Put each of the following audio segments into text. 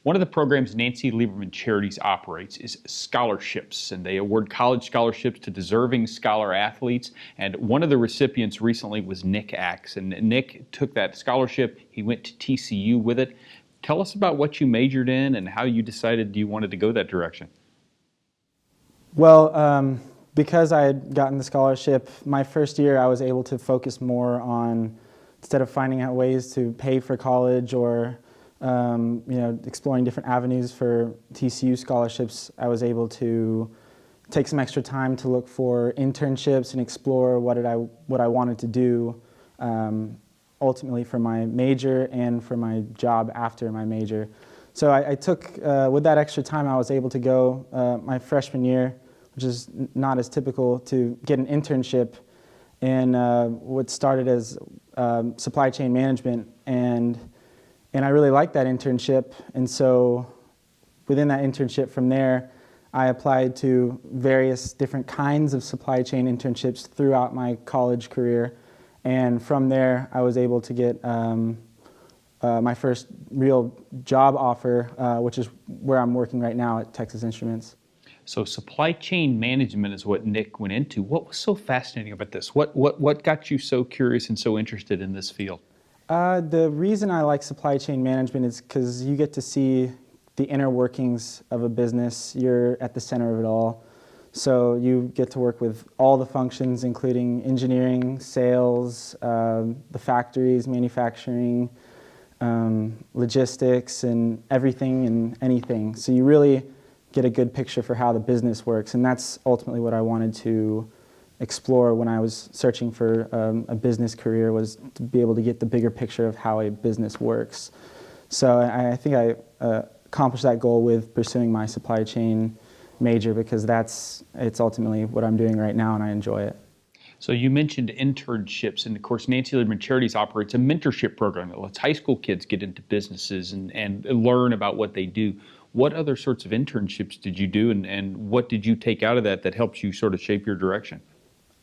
One of the programs Nancy Lieberman Charities operates is scholarships, and they award college scholarships to deserving scholar athletes. And one of the recipients recently was Niklas Ax, and Nick took that scholarship. He went to TCU with it. Tell us about what you majored in and how you decided you wanted to go that direction. Well, because I had gotten the scholarship, my first year I was able to focus more on, instead of finding out ways to pay for college or exploring different avenues for TCU scholarships, I was able to take some extra time to look for internships and explore what I wanted to do ultimately for my major and for my job after my major. So I took, with that extra time, I was able to go my freshman year, which is not as typical, to get an internship in what started as supply chain management, and I really liked that internship. And so within that internship from there, I applied to various different kinds of supply chain internships throughout my college career. And from there, I was able to get my first real job offer, which is where I'm working right now at Texas Instruments. So supply chain management is what Nick went into. What was so fascinating about this? What got you so curious and so interested in this field? The reason I like supply chain management is because you get to see the inner workings of a business. You're at the center of it all. So you get to work with all the functions, including engineering, sales, the factories, manufacturing, logistics, and everything and anything. So you really get a good picture for how the business works, and that's ultimately what I wanted to explore when I was searching for a business career, was to be able to get the bigger picture of how a business works. So I think I accomplished that goal with pursuing my supply chain major, because it's ultimately what I'm doing right now, and I enjoy it. So you mentioned internships, and of course Nancy Lieberman Charities operates a mentorship program that lets high school kids get into businesses and learn about what they do. What other sorts of internships did you do, and what did you take out of that helps you sort of shape your direction?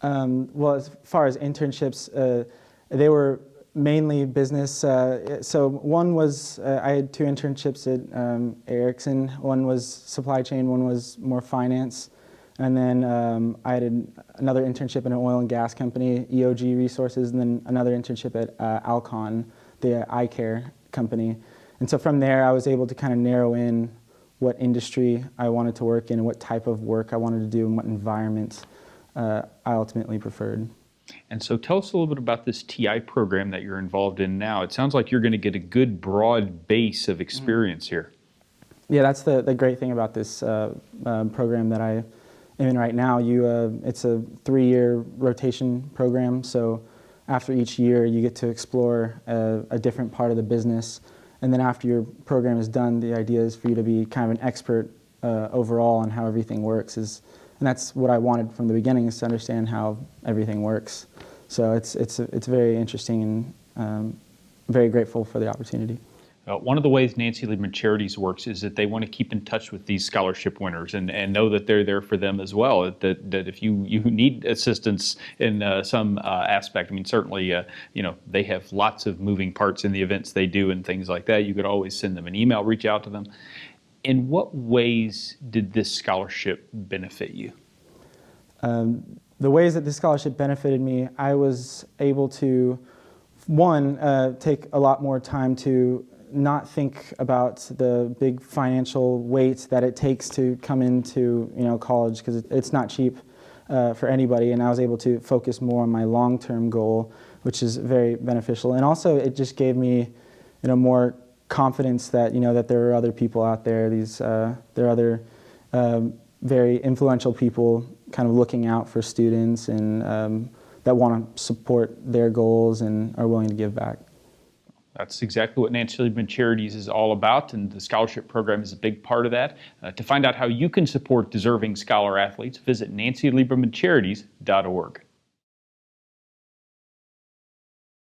Well, as far as internships, they were mainly business. So one was, I had two internships at Ericsson. One was supply chain, one was more finance. And then I had another internship in an oil and gas company, EOG Resources, and then another internship at Alcon, the eye care company. And so from there, I was able to kind of narrow in what industry I wanted to work in, and what type of work I wanted to do, and what environment I ultimately preferred. And so tell us a little bit about this TI program that you're involved in now. It sounds like you're going to get a good broad base of experience here. Yeah, that's the great thing about this program that I am in right now. It's a 3-year rotation program, so after each year you get to explore a different part of the business. And then after your program is done, the idea is for you to be kind of an expert overall on how everything works. And that's what I wanted from the beginning, is to understand how everything works. So it's very interesting, and very grateful for the opportunity. One of the ways Nancy Lieberman Charities works is that they want to keep in touch with these scholarship winners and know that they're there for them as well. That if you need assistance in some aspect, I mean, certainly they have lots of moving parts in the events they do and things like that. You could always send them an email, reach out to them. In what ways did this scholarship benefit you? The ways that this scholarship benefited me, I was able to, one, take a lot more time to not think about the big financial weight that it takes to come into college, because it's not cheap for anybody, and I was able to focus more on my long-term goal, which is very beneficial. And also it just gave me more confidence that that there are other people out there, there are other very influential people kind of looking out for students, and that want to support their goals and are willing to give back. That's exactly what Nancy Lieberman Charities is all about, and the scholarship program is a big part of that. To find out how you can support deserving scholar athletes, visit nancyliebermancharities.org.